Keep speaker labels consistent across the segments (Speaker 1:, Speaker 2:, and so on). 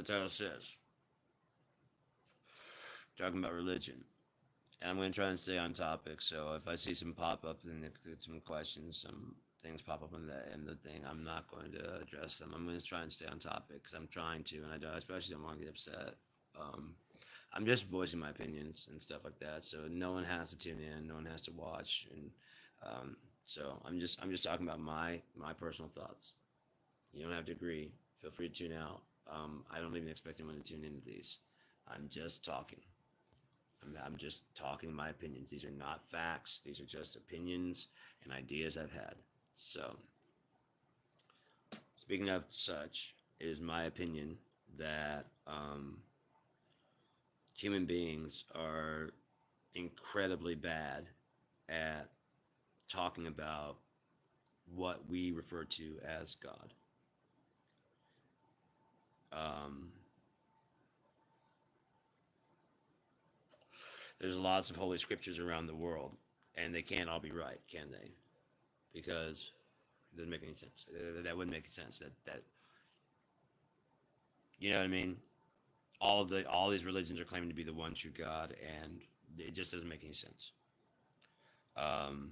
Speaker 1: title says, talking about religion. And I'm going to try and stay on topic. So if I see some pop up and some questions, some things pop up in the thing, I'm not going to address them. I'm going to try and stay on topic because I'm trying to, and I especially don't want to get upset. Um, I'm just voicing my opinions and stuff like that. So no one has to tune in, no one has to watch, and um, so I'm just talking about my personal thoughts. You don't have to agree. Feel free to tune out. I don't even expect anyone to tune into these. I'm just talking. I'm just talking my opinions. These are not facts. These are just opinions and ideas I've had. So, speaking of such, it is my opinion that human beings are incredibly bad at talking about what we refer to as God. Um, there's lots of holy scriptures around the world, and they can't all be right, can they? Because it doesn't make any sense. That wouldn't make sense. That you know what I mean? All these religions are claiming to be the one true God, and it just doesn't make any sense. Um,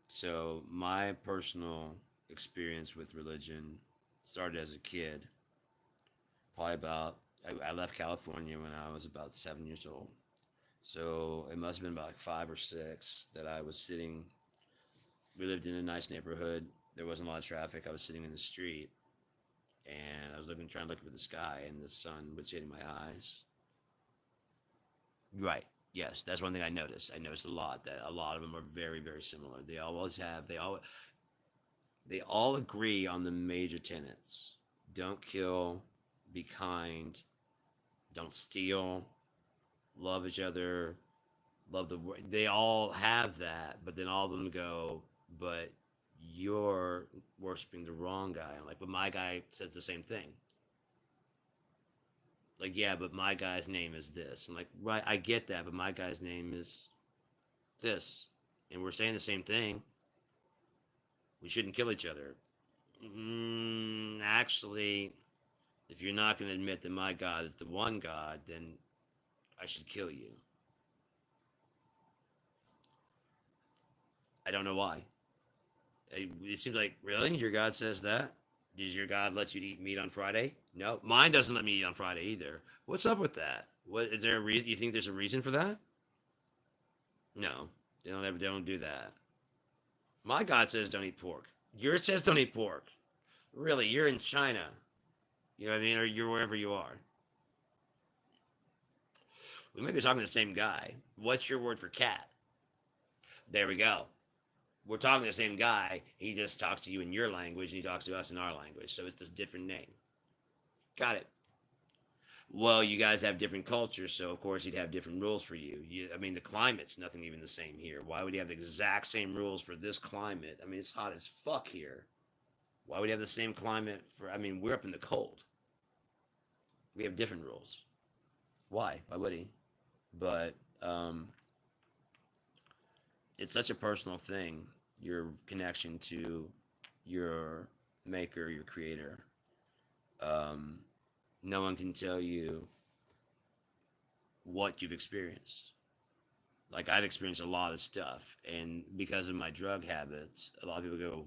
Speaker 1: so my personal experience with religion started as a kid. Probably about I left California when I was about 7 years old. So it must have been about like 5 or 6 that I was sitting. We lived in a nice neighborhood. There wasn't a lot of traffic. I was sitting in the street, and I was looking, trying to look up at the sky, and the sun was hitting my eyes. Right. Yes, that's one thing I noticed. I noticed a lot that a lot of them are very, very similar. They all agree on the major tenets. Don't kill, be kind, don't steal, love each other, love the world. They all have that, but then all of them go, but you're worshiping the wrong guy. I'm like, but my guy says the same thing. Like, yeah, but my guy's name is this. I'm like, right, I get that, but my guy's name is this. And we're saying the same thing. We shouldn't kill each other. Actually, if you're not going to admit that my God is the one God, then I should kill you. I don't know why. It seems like, really? Your God says that? Does your God let you eat meat on Friday? No. Mine doesn't let me eat on Friday either. What's up with that? What is there a reason? You think there's a reason for that? No. They don't do that. My God says don't eat pork. Yours says don't eat pork. Really, you're in China. You know what I mean? Or you're wherever you are. We might be talking to the same guy. What's your word for cat? There we go. We're talking to the same guy. He just talks to you in your language and he talks to us in our language. So it's this different name. Got it. Well, you guys have different cultures, so of course he'd have different rules for you. I mean, the climate's nothing even the same here. Why would he have the exact same rules for this climate? I mean, it's hot as fuck here. Why would he have the same climate for? I mean, we're up in the cold. We have different rules. Why? Why would he? But it's such a personal thing. Your connection to your maker, your creator. Um, no one can tell you what you've experienced. Like I've experienced a lot of stuff, and because of my drug habits, a lot of people go,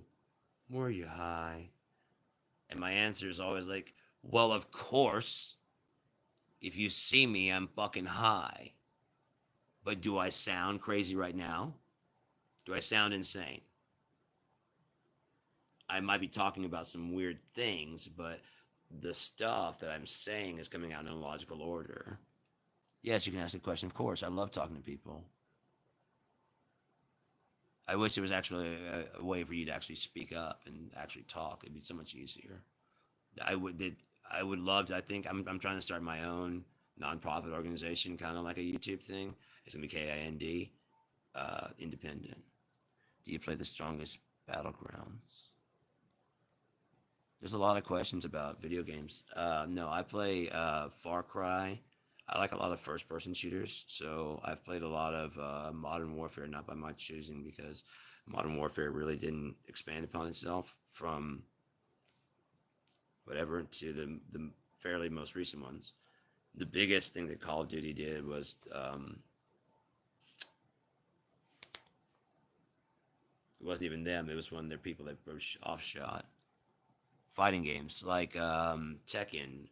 Speaker 1: "Were you high?" And my answer is always like, "Well, of course. If you see me, I'm fucking high. But do I sound crazy right now? Do I sound insane? I might be talking about some weird things, but the stuff that I'm saying is coming out in a logical order." Yes, you can ask a question. Of course, I love talking to people. I wish there was actually a way for you to actually speak up and actually talk. It'd be so much easier. I would did I would love to. I think I'm trying to start my own nonprofit organization, kind of like a YouTube thing. It's gonna be KIND, independent. Do you play the strongest battlegrounds? There's a lot of questions about video games. No, I play Far Cry. I like a lot of first person shooters, so I've played a lot of Modern Warfare, not by my choosing, because Modern Warfare really didn't expand upon itself from whatever to the fairly most recent ones. The biggest thing that Call of Duty did was it wasn't even them. It was one of their people that were offshot fighting games like Tekken,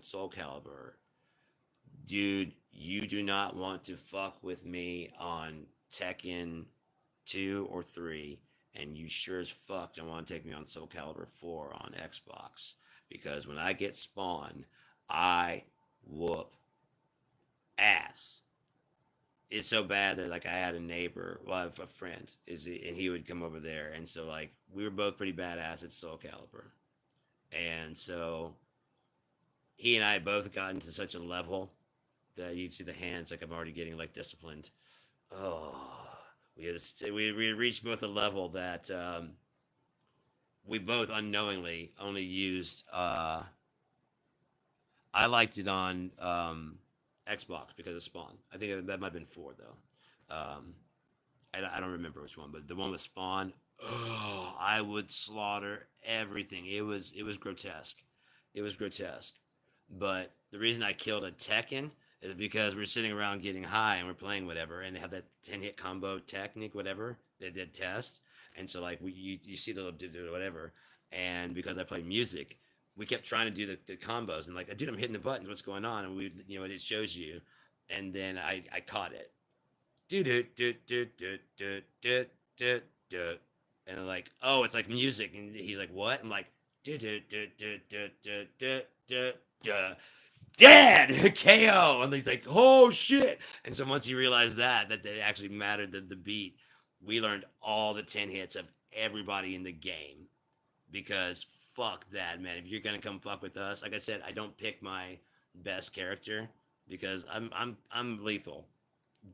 Speaker 1: Soul Calibur. Dude, you do not want to fuck with me on Tekken 2 or 3, and you sure as fuck don't want to take me on Soul Calibur 4 on Xbox. Because when I get Spawn, I whoop ass. It's so bad that like I had a neighbor, well, I have a friend, and he would come over there, and so like we were both pretty badass at Soul Calibur, and so he and I both gotten to such a level that you see the hands like I'm already getting like disciplined. Oh, we reached both a level that we both unknowingly only used. I liked it on Xbox because of Spawn. I think that might have been 4 though. I don't remember which one, but the one with Spawn. Oh, I would slaughter everything. It was grotesque. It was grotesque. But the reason I killed a Tekken is because we're sitting around getting high and we're playing whatever, and they have that 10 hit combo technique, whatever they did test, and so like you see the little do whatever, and because I play music, we kept trying to do the combos and like, dude, I'm hitting the buttons, what's going on? And we, it shows you, and then I caught it, do do do do do do do do do, and I'm like, oh, it's like music, and he's like, what? I'm like, do do do do do do do do do, dead KO, and he's like, oh shit. And so once you realize that they actually mattered, the beat, we learned all the 10 hits of everybody in the game, because fuck that, man. If you're gonna come fuck with us, like I said, I don't pick my best character because I'm lethal,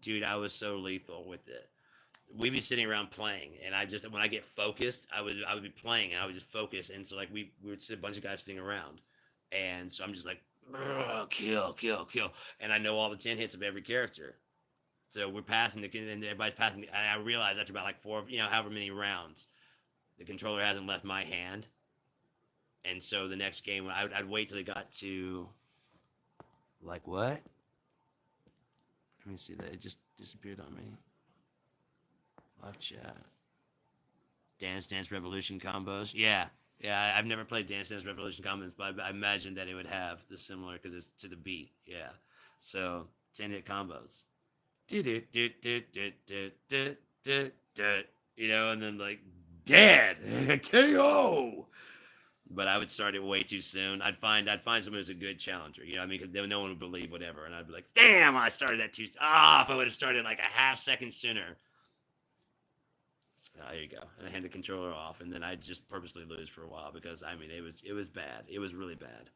Speaker 1: dude. I was so lethal with it. We'd be sitting around playing, and I just, when I get focused, I would be playing, and I would just focus, and so like we would sit a bunch of guys sitting around, and so I'm just like, kill, kill, kill, and I know all the 10 hits of every character. So we're passing and everybody's passing, and I realize after about like 4, however many rounds, the controller hasn't left my hand, and so the next game I'd wait till it got to like what? Let me see that it just disappeared on me. Live chat. Dance Dance Revolution combos. Yeah, yeah. I've never played Dance Dance Revolution combos, but I imagine that it would have the similar because it's to the beat. Yeah. So 10 hit combos. Do do do do do do do do do. And then like dead KO. But I would start it way too soon. I'd find someone who's a good challenger. I mean, because no one would believe whatever, and I'd be like, damn, I started that too. Ah, if I would have started like a half second sooner. There you go. And I hand the controller off, and then I just purposely lose for a while because I mean it was bad. It was really bad.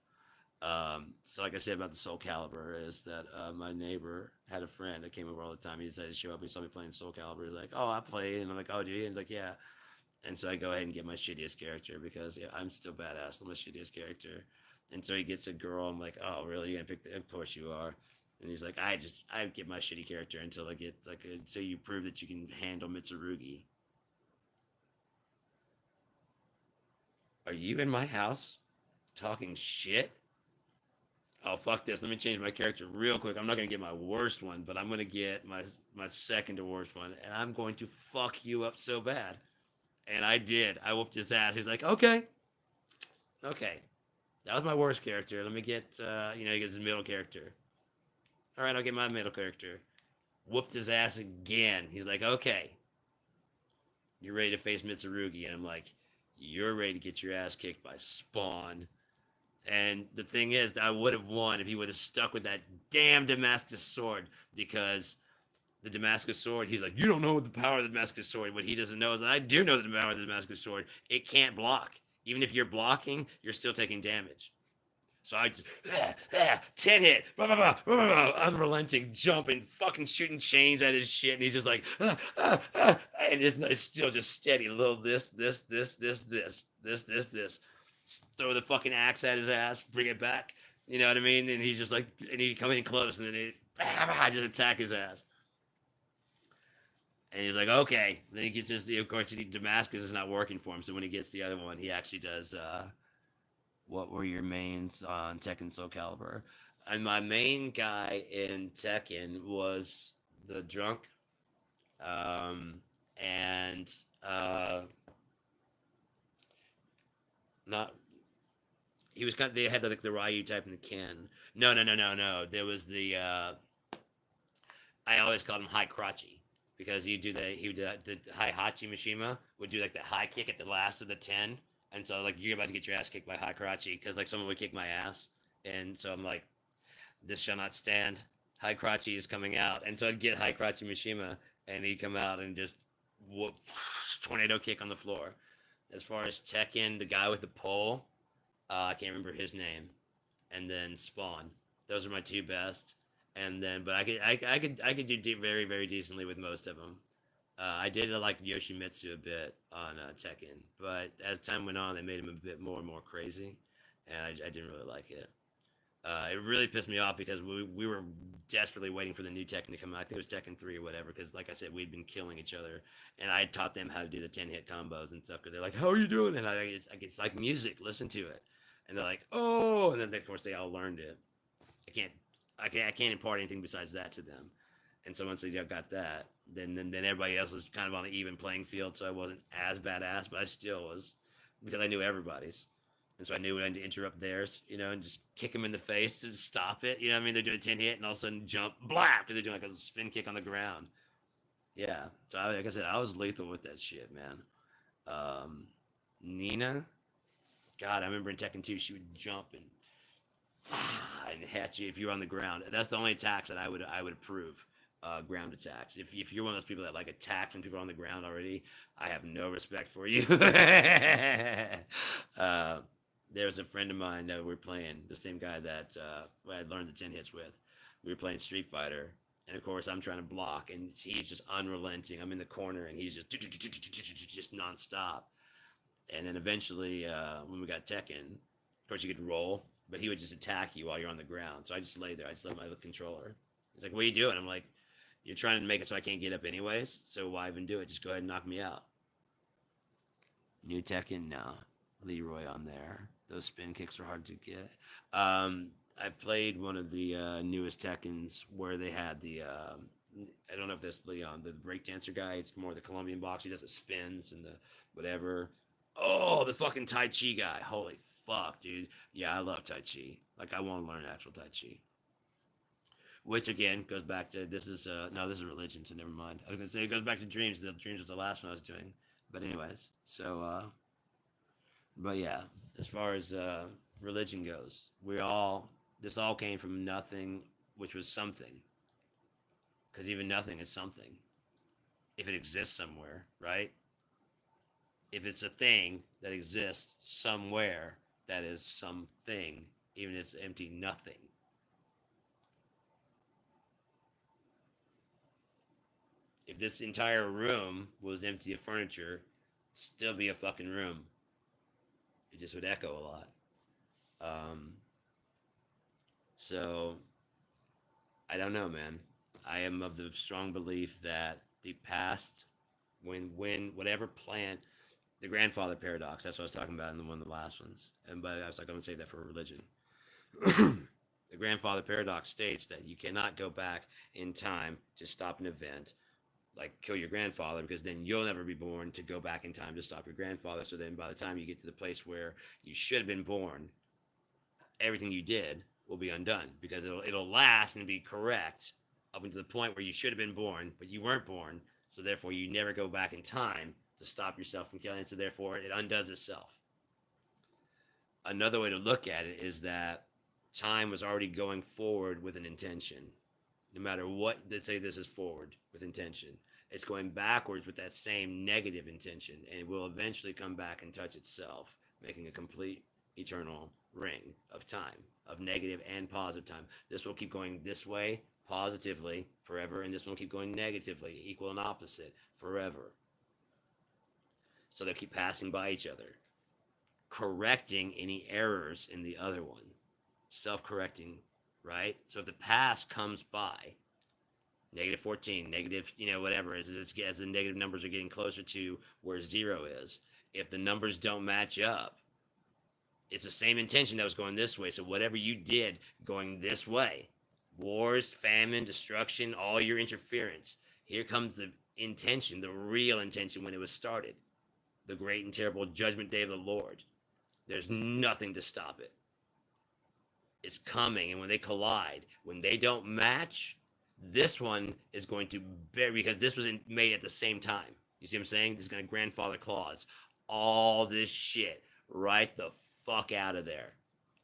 Speaker 1: So like I said about the Soul Calibur is that my neighbor had a friend that came over all the time. He decided to show up. He saw me playing Soul Calibur. He's like, "Oh, I play," and I'm like, "Oh, do you?" And he's like, "Yeah." And so I go ahead and get my shittiest character because yeah, I'm still badass. I'm my shittiest character. And so he gets a girl. I'm like, "Oh, really? You're gonna pick? Of course you are." And he's like, I get my shitty character until I get like so you prove that you can handle Mitsurugi. Are you in my house talking shit? Oh fuck this! Let me change my character real quick. I'm not gonna get my worst one, but I'm gonna get my second to worst one, and I'm going to fuck you up so bad. And I did. I whooped his ass. He's like, okay, okay, that was my worst character. Let me get he gets his middle character. All right, I'll get my middle character. Whooped his ass again. He's like, okay, you're ready to face Mitsurugi, and I'm like, you're ready to get your ass kicked by Spawn. And the thing is, I would have won if he would have stuck with that damn Damascus sword, because the Damascus sword, he's like, you don't know the power of the Damascus sword. What he doesn't know is that I do know the power of the Damascus sword. It can't block. Even if you're blocking, you're still taking damage. So I just, 10 hit, unrelenting, jumping, fucking shooting chains at his shit, and he's just like, and it's still just steady. A little this. Throw the fucking axe at his ass, bring it back. You know what I mean? And he's just like, and he come in close, and then I just attack his ass. And he's like, okay. And then he gets his, of course, Damascus is not working for him. So when he gets the other one, he actually does what were your mains on Tekken Soul Calibur? And my main guy in Tekken was the drunk, um, and not he was kind of, they had like the Ryu type and the Ken. No, no, no, no, no. There was the I always called him High Crotchy because he would do that, the High Hachi Mishima would do like the high kick at the last of the 10, and so like you're about to get your ass kicked by High Crotchy because like someone would kick my ass, and so I'm like, this shall not stand. High Crotchy is coming out, and so I'd get High Crotchy Mishima, and he'd come out and just whoop, tornado kick on the floor. As far as Tekken, the guy with the pole, I can't remember his name, and then Spawn. Those are my two best. And then, but I could do very very decently with most of them. I did like Yoshimitsu a bit on Tekken, but as time went on, they made him a bit more and more crazy, and I didn't really like it. It really pissed me off because we were desperately waiting for the new Tekken to come out. I think it was Tekken 3 or whatever, because like I said, we'd been killing each other, and I had taught them how to do the 10 hit combos and stuff. Because they're like, "How are you doing?" And it's like music. Listen to it, and they're like, "Oh!" And then of course they all learned it. I can't I can't impart anything besides that to them. And so once they got that, then everybody else was kind of on an even playing field. So I wasn't as badass, but I still was because I knew everybody's. And so I knew when to interrupt theirs, and just kick them in the face to stop it. You know what I mean? They're doing a 10 hit and all of a sudden jump, blah, because they're doing like a spin kick on the ground. Yeah. So like I said, I was lethal with that shit, man. Um, Nina, God, I remember in Tekken 2, she would jump and hit you if you're on the ground. That's the only attacks that I would approve. Ground attacks. If you're one of those people that like attack when people are on the ground already, I have no respect for you. uh, there's a friend of mine that we're playing, the same guy that I learned the 10 hits with. We were playing Street Fighter, and of course I'm trying to block, and he's just unrelenting. I'm in the corner, and he's just nonstop. And then eventually, when we got Tekken, of course you could roll, but he would just attack you while you're on the ground. So I just lay there. I just let my controller. He's like, "What are you doing?" I'm like, "You're trying to make it so I can't get up anyways. So why even do it? Just go ahead and knock me out." New Tekken, no. Leroy on there. Those spin kicks are hard to get. I've played one of the newest Tekkens where they had the. I don't know if that's Leon, the breakdancer guy. It's more the Colombian boxer. He does the spins and the whatever. Oh, the fucking Tai Chi guy. Holy fuck, dude. Yeah, I love Tai Chi. Like, I want to learn actual Tai Chi. Which again goes back to this is no, this is religion, so never mind. I was gonna say it goes back to dreams. The dreams was the last one I was doing. But anyways, so but yeah, as far as religion goes, we all this all came from nothing, which was something. Because even nothing is something if it exists somewhere, right? If it's a thing that exists somewhere, that is something, even if it's empty nothing. If this entire room was empty of furniture, it'd still be a fucking room. It just would echo a lot. Um, so I don't know, man. I am of the strong belief that the past, when whatever plant, the grandfather paradox. That's what I was talking about in one of the last ones. And but I was like, I'm gonna save that for religion. The grandfather paradox states that you cannot go back in time to stop an event, like kill your grandfather, because then you'll never be born to go back in time to stop your grandfather. So then by the time you get to the place where you should have been born, everything you did will be undone because it'll last and be correct up until the point where you should have been born, but you weren't born. So therefore, you never go back in time to stop yourself from killing. So therefore, it undoes itself. Another way to look at it is that time was already going forward with an intention. No matter what, let's say this is forward with intention. It's going backwards with that same negative intention, and it will eventually come back and touch itself, making a complete eternal ring of time, of negative and positive time. This will keep going this way positively forever, and this will keep going negatively, equal and opposite, forever. So they'll keep passing by each other, correcting any errors in the other one, self correcting, right? So if the past comes by, negative 14, negative, whatever, as the negative numbers are getting closer to where zero is, if the numbers don't match up, It's the same intention that was going this way. So whatever you did going this way, wars, famine, destruction, all your interference, here comes the intention, the real intention when it was started. The great and terrible judgment day of the Lord. There's nothing to stop it. It's coming, and when they collide, when they don't match, this one is going to bury, because this was made at the same time. You see what I'm saying? This is going to grandfather clause all this shit right the fuck out of there.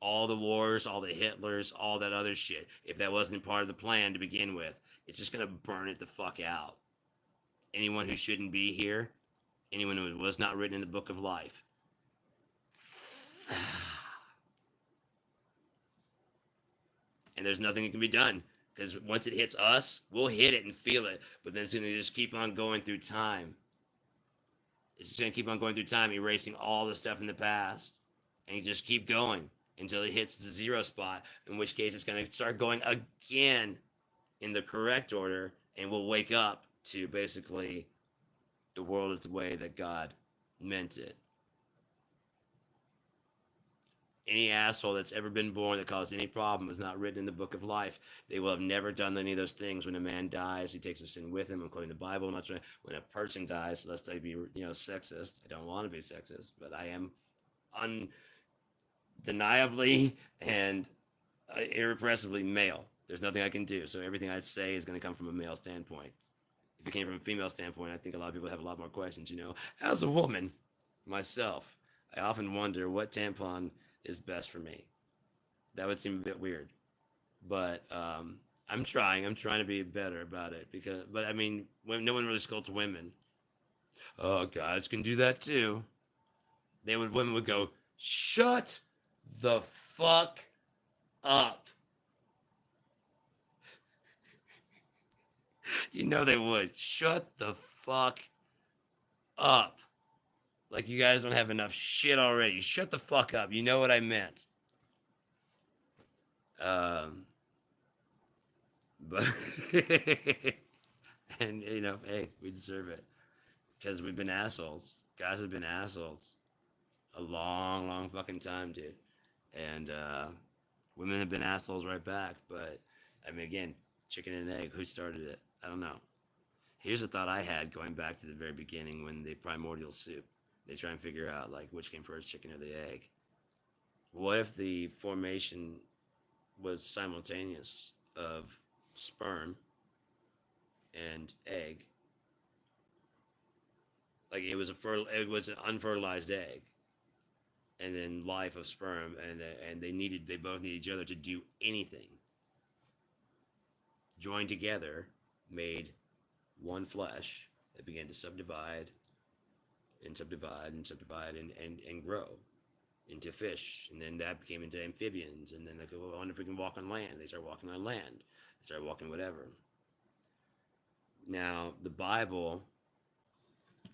Speaker 1: All the wars, all the Hitlers, all that other shit. If that wasn't part of the plan to begin with, it's just going to burn it the fuck out. Anyone who shouldn't be here, anyone who was not written in the book of life. And there's nothing that can be done, because once it hits us, we'll hit it and feel it, but then it's going to just keep on going through time. It's just going to keep on going through time, erasing all the stuff in the past, and you just keep going until it hits the zero spot, in which case it's going to start going again in the correct order, and we'll wake up to basically the world is the way that God meant it. Any asshole that's ever been born that caused any problem is not written in the book of life. They will have never done any of those things. When a man dies, he takes a sin with him, according to the Bible. I'm not trying. When a person dies, lest I be, sexist. I don't want to be sexist, but I am undeniably and irrepressibly male. There's nothing I can do. So everything I say is going to come from a male standpoint. If it came from a female standpoint, I think a lot of people have a lot more questions. As a woman, myself, I often wonder what tampon is best for me. That would seem a bit weird, but I'm trying to be better about it, but I mean, no one really scolds women. Oh, guys can do that too. Women would go, shut the fuck up. They would. Shut the fuck up. Like, you guys don't have enough shit already. Shut the fuck up. You know what I meant. But and hey, we deserve it, because we've been assholes. Guys have been assholes a long, long fucking time, dude. And women have been assholes right back. But I mean, again, chicken and egg. Who started it? I don't know. Here's a thought I had going back to the very beginning, when the primordial soup. They try and figure out, like, which came first, chicken or the egg. What if the formation was simultaneous of sperm and egg? Like, it was an unfertilized egg, and then life of sperm, and they both need each other to do anything. Joined together, made one flesh that began to subdivide and subdivide and subdivide and grow into fish, and then that became into amphibians, and then they go, I wonder if we can walk on land. They start walking on land. They start walking whatever. Now, the Bible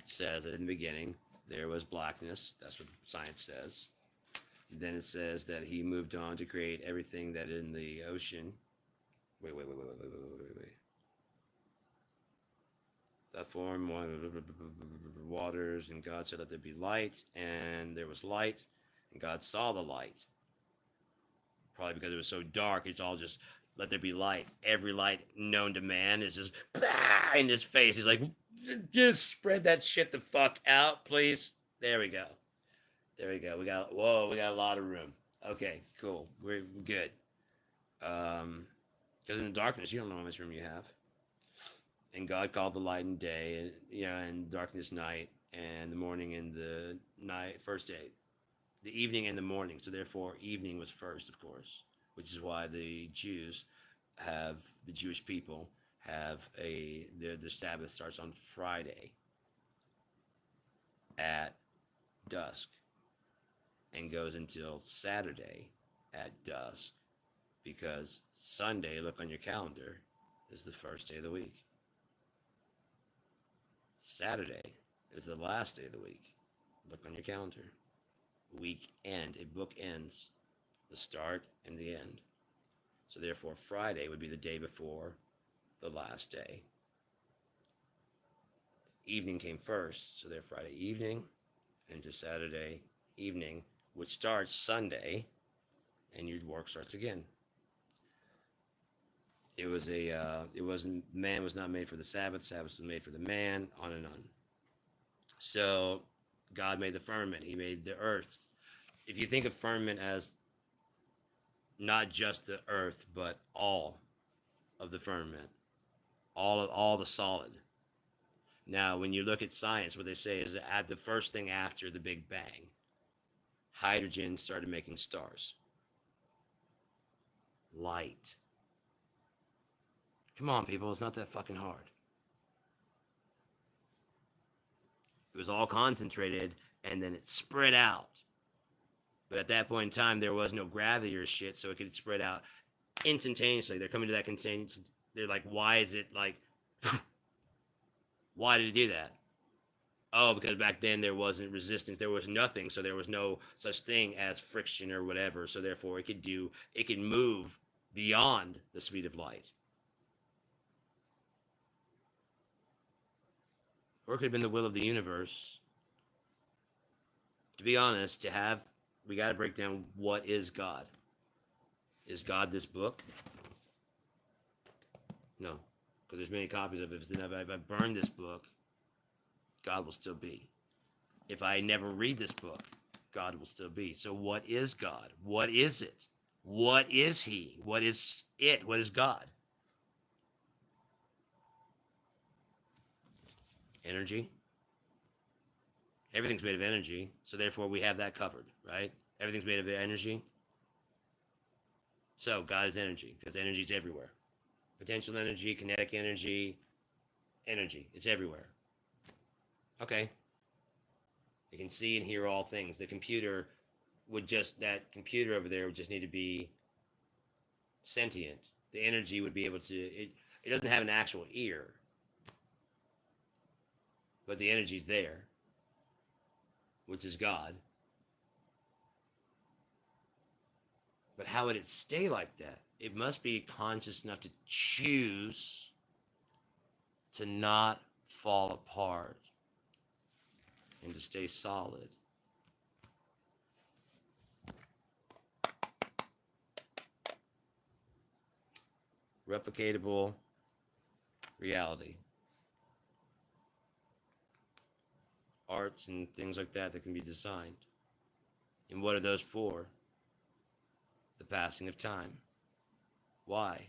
Speaker 1: says that in the beginning there was blackness. That's what science says. Then it says that he moved on to create everything that in the ocean. Wait. That form waters, and God said, let there be light, and there was light, and God saw the light. Probably because it was so dark, it's all just, let there be light. Every light known to man is just in his face. He's like, just spread that shit the fuck out, please. There we go. We got a lot of room. Okay, cool. We're good. Because in the darkness, you don't know how much room you have. And God called the light and day, and darkness night, and the morning and the night, first day, the evening and the morning. So therefore, evening was first, of course, which is why the Jewish people have their Sabbath starts on Friday at dusk and goes until Saturday at dusk, because Sunday, look on your calendar, is the first day of the week. Saturday is the last day of the week. Look on your calendar. Week end. A book ends the start and the end. So therefore, Friday would be the day before the last day. Evening came first, so therefore Friday evening into Saturday evening which starts Sunday, and your work starts again. It wasn't, man was not made for the Sabbath, Sabbath was made for the man, on and on. So God made the firmament, he made the earth. If you think of firmament as not just the earth, but all of the firmament, all the solid. Now, when you look at science, what they say is that at the first thing after the Big Bang, hydrogen started making stars. Light. Come on, people, it's not that fucking hard. It was all concentrated, and then it spread out. But at that point in time, there was no gravity or shit, so it could spread out instantaneously. They're coming to that contain. They're like, why is it like? Why did it do that? Oh, because back then there wasn't resistance. There was nothing, so there was no such thing as friction or whatever. So therefore, it could move beyond the speed of light. Or it could have been the will of the universe. To be honest, we got to break down what is God. Is God this book? No, because there's many copies of it. If I burn this book, God will still be. If I never read this book, God will still be. So what is God? What is it? What is he? What is it? What is God? Energy. Everything's made of energy, so therefore we have that covered, right? Everything's made of energy. So God is energy, because energy is everywhere. Potential energy, kinetic energy, it's everywhere. Okay. You can see and hear all things. That computer over there would just need to be sentient. The energy would be able to, it doesn't have an actual ear, but the energy's there, which is God. But how would it stay like that? It must be conscious enough to choose to not fall apart and to stay solid. Replicatable reality. Arts and things like that can be designed. And what are those for? The passing of time. Why?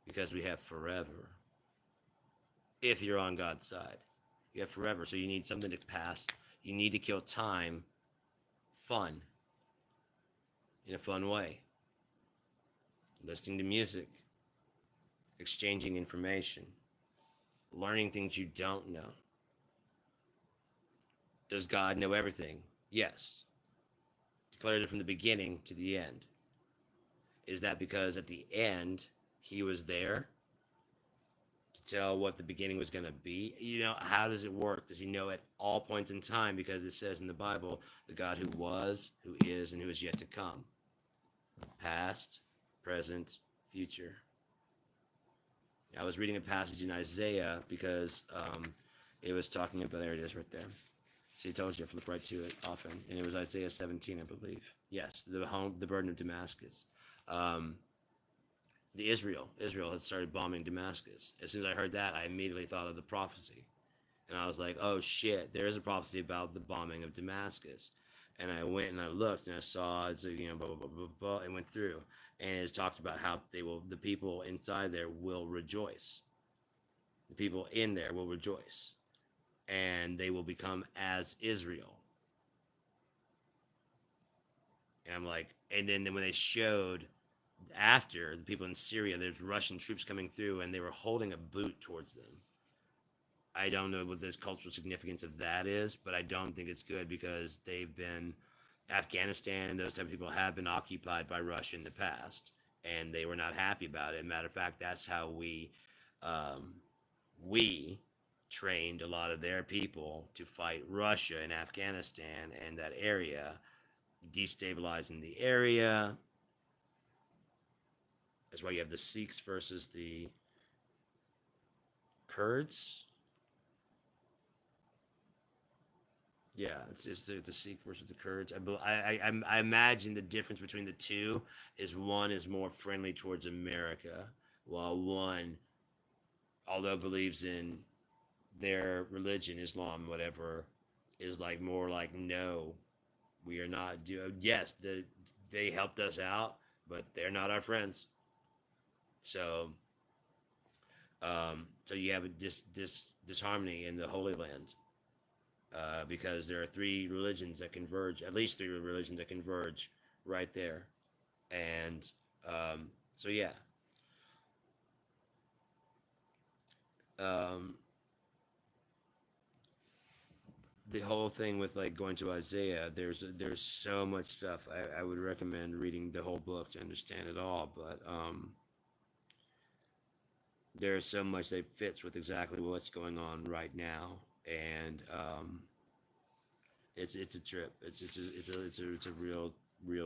Speaker 1: Because we have forever. If you're on God's side, you have forever. So you need something to pass. You need to kill time fun. In a fun way. Listening to music. Exchanging information. Learning things you don't know. Does God know everything? Yes. Declared it from the beginning to the end. Is that because at the end, he was there to tell what the beginning was going to be? You know, how does it work? Does he know at all points in time? Because it says in the Bible, the God who was, who is, and who is yet to come. Past, present, future. I was reading a passage in Isaiah because it was talking about, there it is right there. See, I told you, I flip right to it often. And it was Isaiah 17, I believe. Yes, the burden of Damascus. Israel had started bombing Damascus. As soon as I heard that, I immediately thought of the prophecy. And I was like, oh shit, there is a prophecy about the bombing of Damascus. And I went and I looked and I saw, it's, you know, blah, blah, blah, blah, blah, and went through. And it's talked about how the people inside there will rejoice. The people in there will rejoice. And they will become as Israel. And I'm like, and then when they showed after the people in Syria, there's Russian troops coming through and they were holding a boot towards them. I don't know what the cultural significance of that is, but I don't think it's good because Afghanistan and those type of people have been occupied by Russia in the past and they were not happy about it. Matter of fact, that's how we trained a lot of their people to fight Russia in Afghanistan and that area, destabilizing the area. That's why you have the Sikhs versus the Kurds. Yeah, it's just the Sikh versus the Kurds. I imagine the difference between the two is one is more friendly towards America, while one, although believes in their religion, Islam, whatever, is like more like no, we are not do. Yes, they helped us out, but they're not our friends. So so you have a disharmony in the Holy Land, because there are three religions that converge, at least three religions that converge right there. And so, yeah, um, the whole thing with like going to Isaiah, there's so much stuff. I would recommend reading the whole book to understand it all, but there's so much that fits with exactly what's going on right now, and it's a trip. It's a real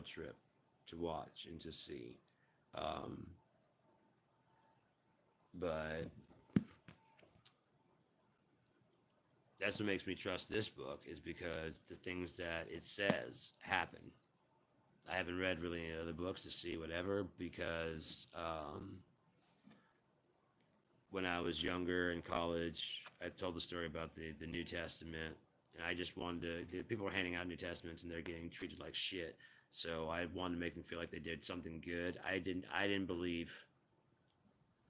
Speaker 1: trip to watch and to see. Um, but that's what makes me trust this book, is because the things that it says happen. I haven't read really any other books to see whatever, because when I was younger in college, I told the story about the New Testament, and I just wanted to. People were handing out New Testaments, and they're getting treated like shit. So I wanted to make them feel like they did something good. I didn't believe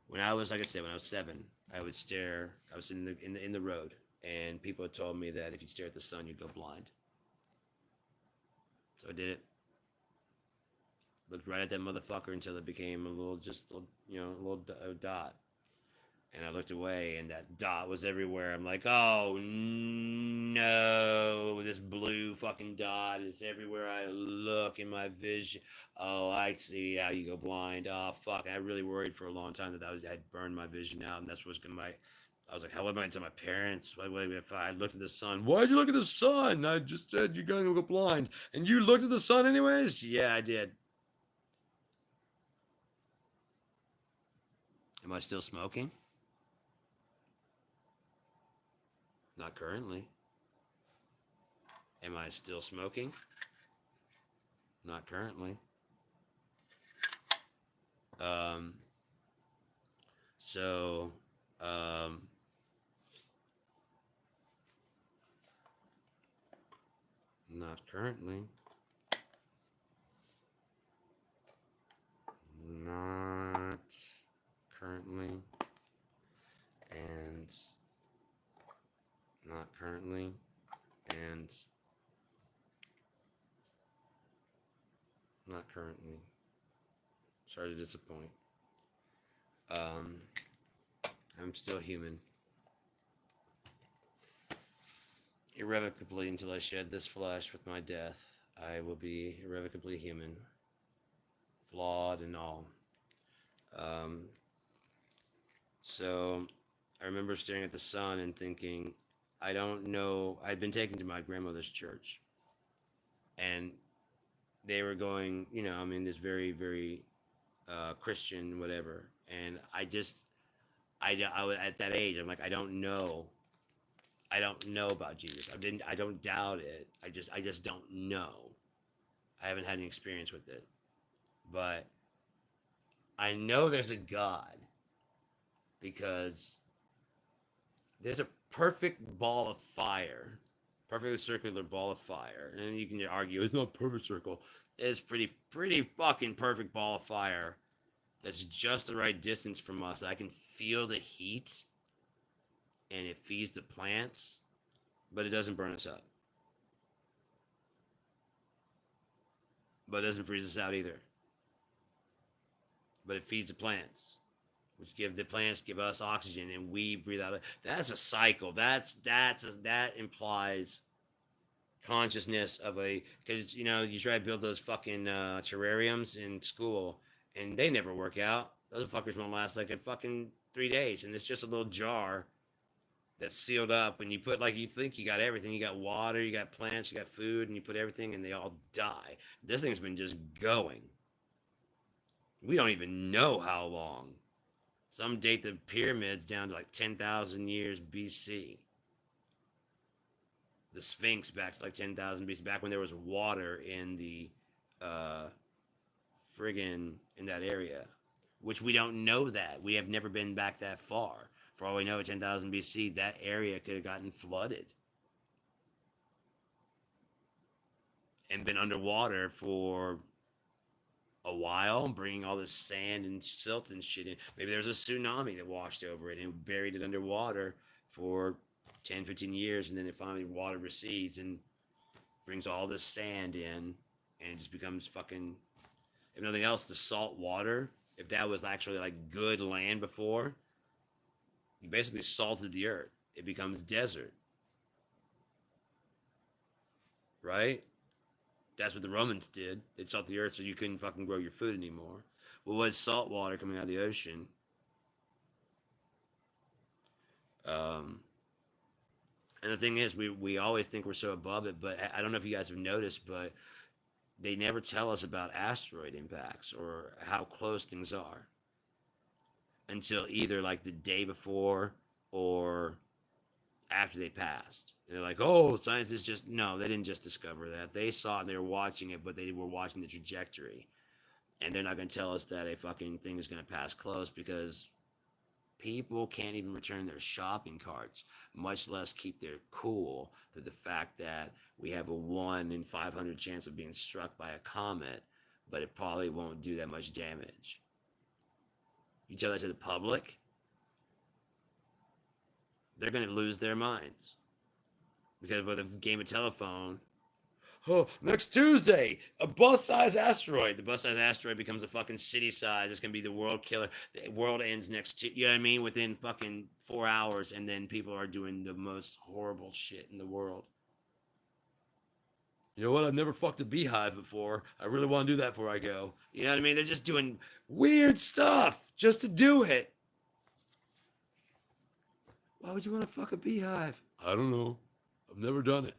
Speaker 1: when I was, like I said, when I was 7. I would stare. I was in the road, and people had told me that if you stare at the sun, you'd go blind. So I did it. Looked right at that motherfucker until it became a little, just a little dot. And I looked away, and that dot was everywhere. I'm like, oh no, this blue fucking dot is everywhere I look in my vision. Oh, I see how you go blind. Oh fuck, and I really worried for a long time that I'd burned my vision out, and that's what's gonna my. I was like, how am I to my parents? What if I looked at the sun? Why'd you look at the sun? I just said you're gonna go blind, and you looked at the sun anyways. Yeah, I did. Am I still smoking? Not currently. Am I still smoking? Not currently. Um, so, um, not currently. Not currently. And not currently. And not currently. Sorry to disappoint. Um, I'm still human. Irrevocably, until I shed this flesh with my death, I will be irrevocably human, flawed and all. Um, so I remember staring at the sun and thinking, I don't know. I'd been taken to my grandmother's church, and they were going, I mean, this very, very Christian, whatever. And I was at that age. I'm like, I don't know about Jesus. I don't doubt it. I just don't know. I haven't had any experience with it, but I know there's a God, because there's a perfect ball of fire, perfectly circular ball of fire, and you can argue it's not perfect circle. It's pretty fucking perfect ball of fire that's just the right distance from us. I can feel the heat, and it feeds the plants, but it doesn't burn us up. But it doesn't freeze us out either. But it feeds the plants, which give the plants give us oxygen, and we breathe out. That's a cycle. That implies consciousness of a, because you try to build those fucking terrariums in school, and they never work out. Those fuckers won't last like a fucking 3 days, and it's just a little jar that's sealed up, and you put, like, you think you got everything. You got water, you got plants, you got food, and you put everything, and they all die. This thing's been just going. We don't even know how long. Some date the pyramids down to like 10,000 years BC. the Sphinx back to like 10,000 BC, back when there was water in the uh, friggin' in that area, which we don't know that. We have never been back that far. For all we know, at 10,000 BC, that area could have gotten flooded and been underwater for a while, bringing all this sand and silt and shit in. Maybe there was a tsunami that washed over it and buried it underwater for 10, 15 years, and then it finally water recedes and brings all this sand in, and it just becomes fucking, if nothing else, the salt water. If that was actually like good land before, you basically salted the earth. It becomes desert, right? That's what the Romans did. They salt the earth so you couldn't fucking grow your food anymore. Well, what's salt water coming out of the ocean? Um, and the thing is, we always think we're so above it, but I don't know if you guys have noticed, but they never tell us about asteroid impacts or how close things are until either like the day before or after they passed. They're like, oh, scientists just, no, they didn't just discover that. They saw it and they were watching it, but they were watching the trajectory. And they're not going to tell us that a fucking thing is going to pass close because people can't even return their shopping carts, much less keep their cool to the fact that we have a 1 in 500 chance of being struck by a comet, but it probably won't do that much damage. You tell that to the public, they're going to lose their minds. Because with a game of telephone, oh, next Tuesday, a bus-sized asteroid. The bus-sized asteroid becomes a fucking city size. It's gonna be the world killer. The world ends next. You know what I mean? Within fucking 4 hours, and then people are doing the most horrible shit in the world. You know what? I've never fucked a beehive before. I really want to do that before I go. You know what I mean? They're just doing weird stuff just to do it. Why would you want to fuck a beehive? I don't know. I've never done it.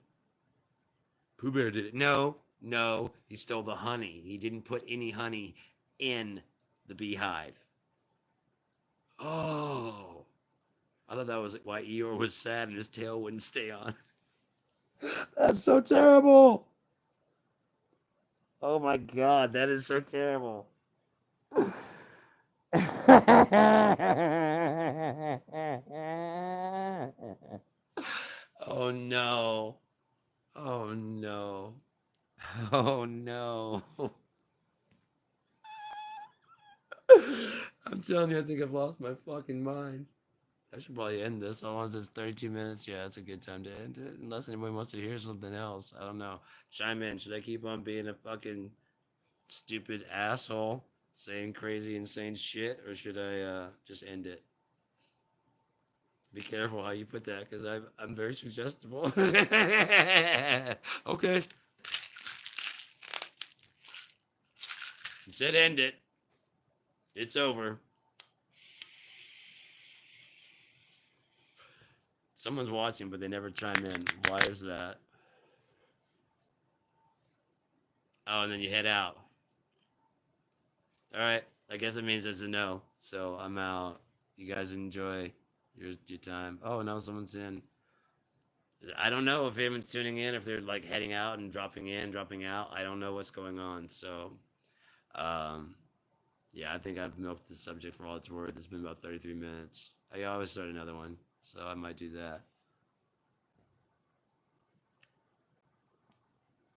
Speaker 1: Pooh Bear did it. No, no, he stole the honey. He didn't put any honey in the beehive. Oh, I thought that was why Eeyore was sad and his tail wouldn't stay on. That's so terrible. Oh my god, that is so terrible. Oh no. Oh no. Oh no. I'm telling you, I think I've lost my fucking mind. I should probably end this. How long is this? 32 minutes? Yeah, it's a good time to end it. Unless anybody wants to hear something else. I don't know. Chime in. Should I keep on being a fucking stupid asshole saying crazy, insane shit? Or should I just end it? Be careful how you put that because I'm very suggestible. Okay. You said end it. It's over. Someone's watching, but they never chime in. Why is that? Oh, and then you head out. All right. I guess it means it's a no. So I'm out. You guys enjoy your time. Oh, now someone's in. I don't know if anyone's tuning in, if they're like heading out and dropping in, dropping out. I don't know what's going on. So, um, yeah, I think I've milked the subject for all it's worth. It's been about 33 minutes. I always start another one, so I might do that.